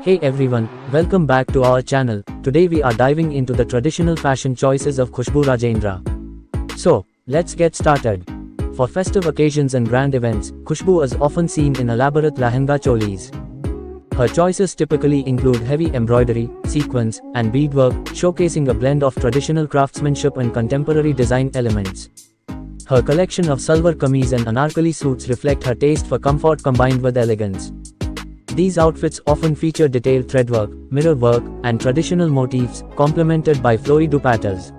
Hey everyone, welcome back to our channel. Today we are diving into the traditional fashion choices of Khushbu Rajendra. So, let's get started. For festive occasions and grand events, Khushbu is often seen in elaborate lehenga cholis. Her choices typically include heavy embroidery, sequins, and beadwork, showcasing a blend of traditional craftsmanship and contemporary design elements. Her collection of salwar kameez and anarkali suits reflect her taste for comfort combined with elegance. These outfits often feature detailed threadwork, mirror work, and traditional motifs, complemented by flowy dupattas.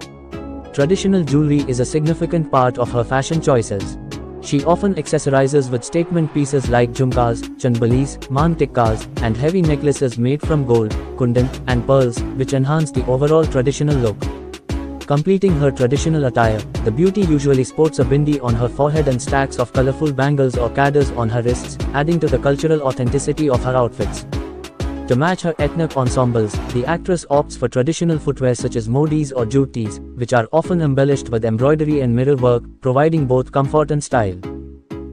Traditional jewelry is a significant part of her fashion choices. She often accessorizes with statement pieces like jhumkas, chandbalis, mang tikkas, and heavy necklaces made from gold, kundan, and pearls, which enhance the overall traditional look. Completing her traditional attire, the beauty usually sports a bindi on her forehead and stacks of colorful bangles or kaddas on her wrists, adding to the cultural authenticity of her outfits. To match her ethnic ensembles, the actress opts for traditional footwear such as modis or juttis, which are often embellished with embroidery and mirror work, providing both comfort and style.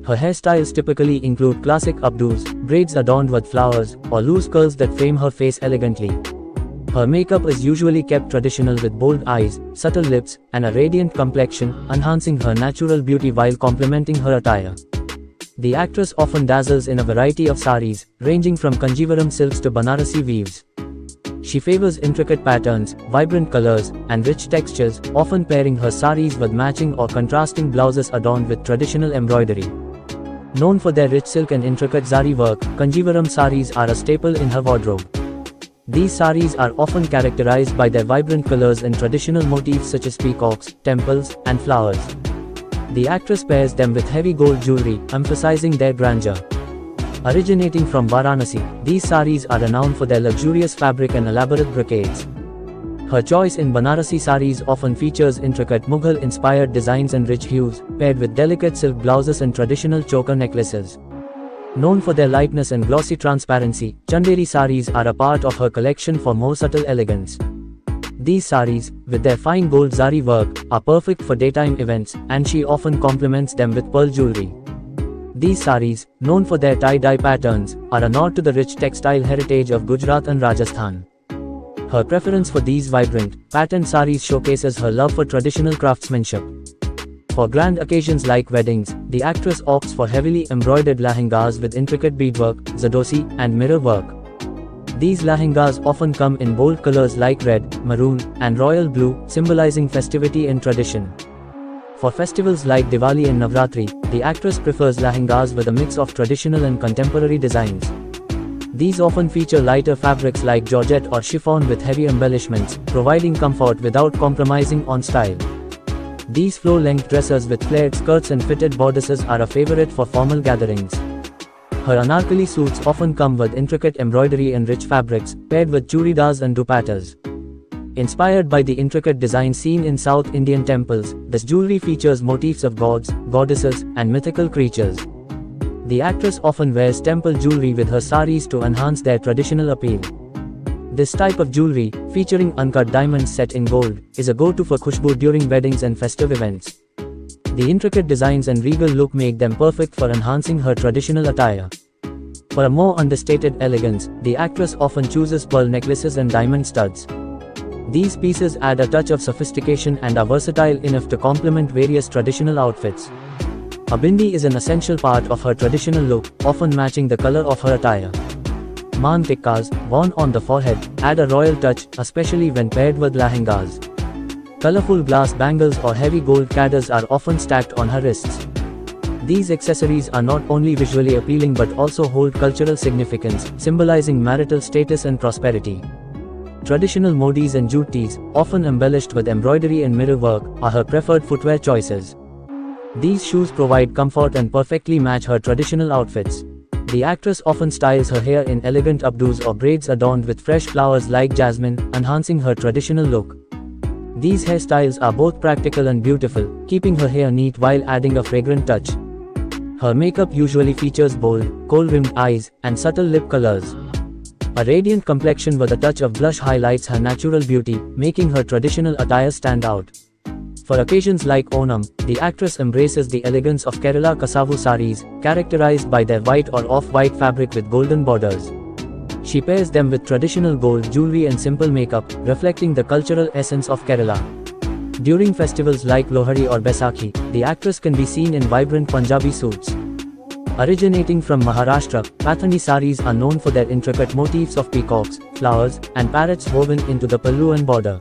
Her hairstyles typically include classic updos, braids adorned with flowers, or loose curls that frame her face elegantly. Her makeup is usually kept traditional with bold eyes, subtle lips, and a radiant complexion, enhancing her natural beauty while complementing her attire. The actress often dazzles in a variety of saris, ranging from Kanjivaram silks to Banarasi weaves. She favors intricate patterns, vibrant colors, and rich textures, often pairing her saris with matching or contrasting blouses adorned with traditional embroidery. Known for their rich silk and intricate zari work, Kanjivaram saris are a staple in her wardrobe. These saris are often characterized by their vibrant colors and traditional motifs such as peacocks, temples, and flowers. The actress pairs them with heavy gold jewelry, emphasizing their grandeur. Originating from Varanasi, these saris are renowned for their luxurious fabric and elaborate brocades. Her choice in Banarasi saris often features intricate Mughal-inspired designs and rich hues, paired with delicate silk blouses and traditional choker necklaces. Known for their lightness and glossy transparency, Chanderi saris are a part of her collection for more subtle elegance. These saris, with their fine gold zari work, are perfect for daytime events, and she often complements them with pearl jewelry. These saris, known for their tie-dye patterns, are a nod to the rich textile heritage of Gujarat and Rajasthan. Her preference for these vibrant, patterned saris showcases her love for traditional craftsmanship. For grand occasions like weddings, the actress opts for heavily embroidered lehengas with intricate beadwork, zadosi, and mirror work. These lehengas often come in bold colors like red, maroon, and royal blue, symbolizing festivity and tradition. For festivals like Diwali and Navratri, the actress prefers lehengas with a mix of traditional and contemporary designs. These often feature lighter fabrics like georgette or chiffon with heavy embellishments, providing comfort without compromising on style. These floor-length dresses with flared skirts and fitted bodices are a favorite for formal gatherings. Her anarkali suits often come with intricate embroidery and rich fabrics, paired with churidars and dupattas. Inspired by the intricate designs seen in South Indian temples, this jewelry features motifs of gods, goddesses, and mythical creatures. The actress often wears temple jewelry with her saris to enhance their traditional appeal. This type of jewelry, featuring uncut diamonds set in gold, is a go-to for Khushbu during weddings and festive events. The intricate designs and regal look make them perfect for enhancing her traditional attire. For a more understated elegance, the actress often chooses pearl necklaces and diamond studs. These pieces add a touch of sophistication and are versatile enough to complement various traditional outfits. A bindi is an essential part of her traditional look, often matching the color of her attire. Mang tikkas, worn on the forehead, add a royal touch, especially when paired with lehengas. Colorful glass bangles or heavy gold kaddas are often stacked on her wrists. These accessories are not only visually appealing but also hold cultural significance, symbolizing marital status and prosperity. Traditional modis and juttis, often embellished with embroidery and mirror work, are her preferred footwear choices. These shoes provide comfort and perfectly match her traditional outfits. The actress often styles her hair in elegant updos or braids adorned with fresh flowers like jasmine, enhancing her traditional look. These hairstyles are both practical and beautiful, keeping her hair neat while adding a fragrant touch. Her makeup usually features bold, kohl-rimmed eyes, and subtle lip colors. A radiant complexion with a touch of blush highlights her natural beauty, making her traditional attire stand out. For occasions like Onam, the actress embraces the elegance of Kerala Kasavu saris, characterized by their white or off-white fabric with golden borders. She pairs them with traditional gold jewelry and simple makeup, reflecting the cultural essence of Kerala. During festivals like Lohari or Baisakhi, the actress can be seen in vibrant Punjabi suits. Originating from Maharashtra, Pathani saris are known for their intricate motifs of peacocks, flowers, and parrots woven into the pallu and border.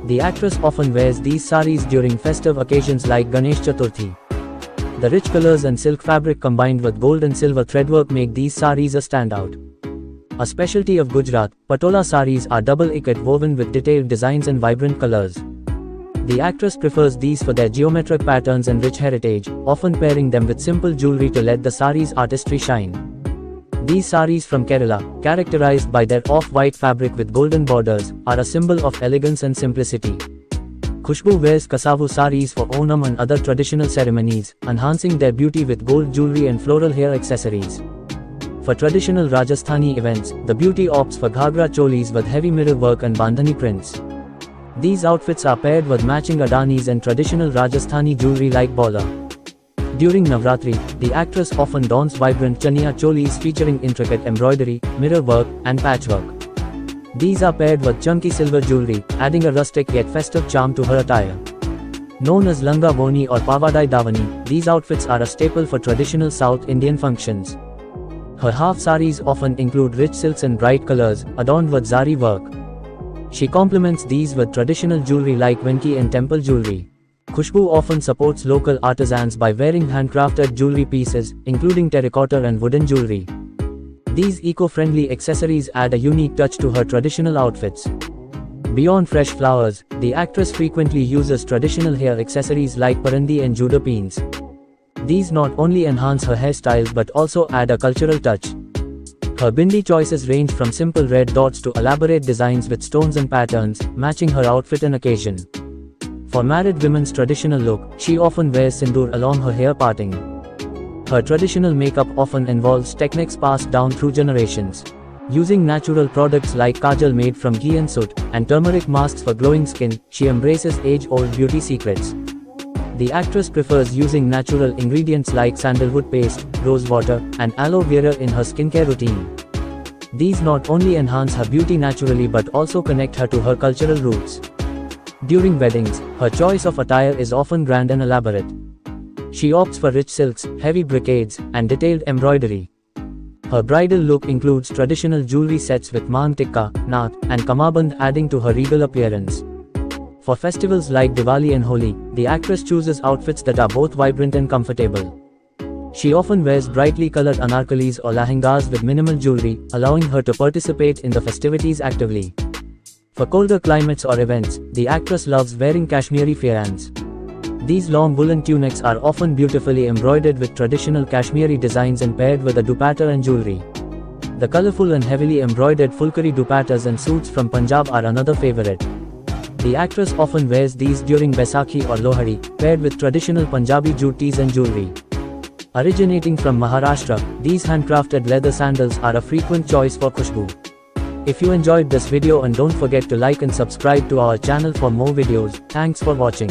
The actress often wears these saris during festive occasions like Ganesh Chaturthi. The rich colors and silk fabric combined with gold and silver threadwork make these saris a standout. A specialty of Gujarat, Patola saris are double ikat woven with detailed designs and vibrant colors. The actress prefers these for their geometric patterns and rich heritage, often pairing them with simple jewelry to let the sari's artistry shine. These saris from Kerala, characterized by their off-white fabric with golden borders, are a symbol of elegance and simplicity. Khushbu wears Kasavu saris for Onam and other traditional ceremonies, enhancing their beauty with gold jewelry and floral hair accessories. For traditional Rajasthani events, the beauty opts for Ghagra cholis with heavy mirror work and Bandhani prints. These outfits are paired with matching Adanis and traditional Rajasthani jewelry like Bola. During Navratri, the actress often dons vibrant chaniya cholis featuring intricate embroidery, mirror work, and patchwork. These are paired with chunky silver jewelry, adding a rustic yet festive charm to her attire. Known as Langa Boni or Pavadai Davani, these outfits are a staple for traditional South Indian functions. Her half saris often include rich silks and bright colors, adorned with zari work. She complements these with traditional jewelry like Venki and temple jewelry. Khushbu often supports local artisans by wearing handcrafted jewelry pieces, including terracotta and wooden jewelry. These eco-friendly accessories add a unique touch to her traditional outfits. Beyond fresh flowers, the actress frequently uses traditional hair accessories like parandi and juda pins. These not only enhance her hairstyle but also add a cultural touch. Her bindi choices range from simple red dots to elaborate designs with stones and patterns, matching her outfit and occasion. For married women's traditional look, she often wears sindoor along her hair parting. Her traditional makeup often involves techniques passed down through generations. Using natural products like kajal made from ghee and soot, and turmeric masks for glowing skin, she embraces age-old beauty secrets. The actress prefers using natural ingredients like sandalwood paste, rose water, and aloe vera in her skincare routine. These not only enhance her beauty naturally but also connect her to her cultural roots. During weddings, her choice of attire is often grand and elaborate. She opts for rich silks, heavy brocades, and detailed embroidery. Her bridal look includes traditional jewelry sets with mang tikka, naat, and kamaband adding to her regal appearance. For festivals like Diwali and Holi, the actress chooses outfits that are both vibrant and comfortable. She often wears brightly colored anarkalis or lehengas with minimal jewelry, allowing her to participate in the festivities actively. For colder climates or events, the actress loves wearing Kashmiri fairans. These long woolen tunics are often beautifully embroidered with traditional Kashmiri designs and paired with a dupatta and jewelry. The colorful and heavily embroidered Fulkari dupattas and suits from Punjab are another favorite. The actress often wears these during Baisakhi or Lohari, paired with traditional Punjabi juttis and jewelry. Originating from Maharashtra, these handcrafted leather sandals are a frequent choice for Khushbu. If you enjoyed this video, and don't forget to like and subscribe to our channel for more videos. Thanks for watching.